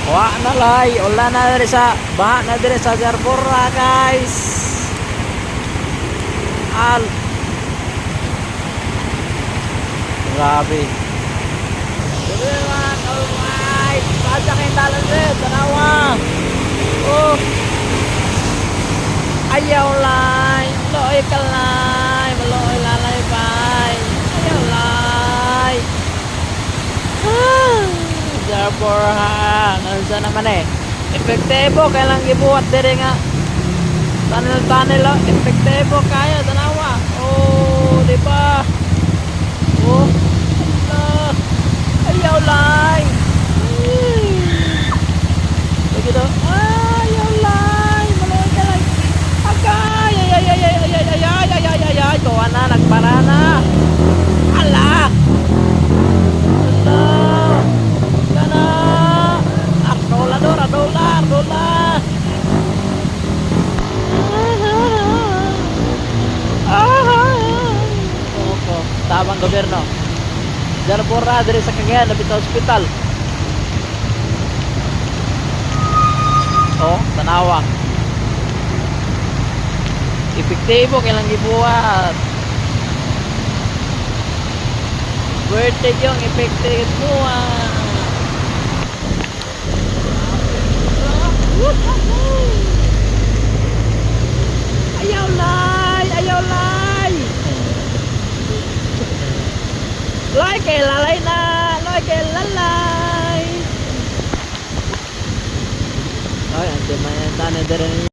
Wa na lay, ulan na diri sa baha na diri sa Jarbora, guys. Al. Grabe. Everyone, alright. Pasa kayo talan dito, tanawa. Oh. Ayaw lay, loy ka lay, maloy lalay bay. Ayaw lay. Jarbora, nansa naman eh. Epektibo kaya lang gibuhat diri nga. Tunnel lang, epektibo kayo, tanawa. Oh, di ba? Oh, Allah. Ayaw lay. Begitu. Ayaw lay, maloy ka lay. Agay, ay, gawa na, nagpara na. Ala. Ala. Kana. Dolar. Opo, tamang gobyerno. Jarbora dari sa Cagayan, lapit sa ospital. Oh, tanawa. Epektibo kailang gibuhat. Birthday yung epektibo. Ayaw lay. Lay kay lalay na, lay kay lalay. Ay, ang di man yan,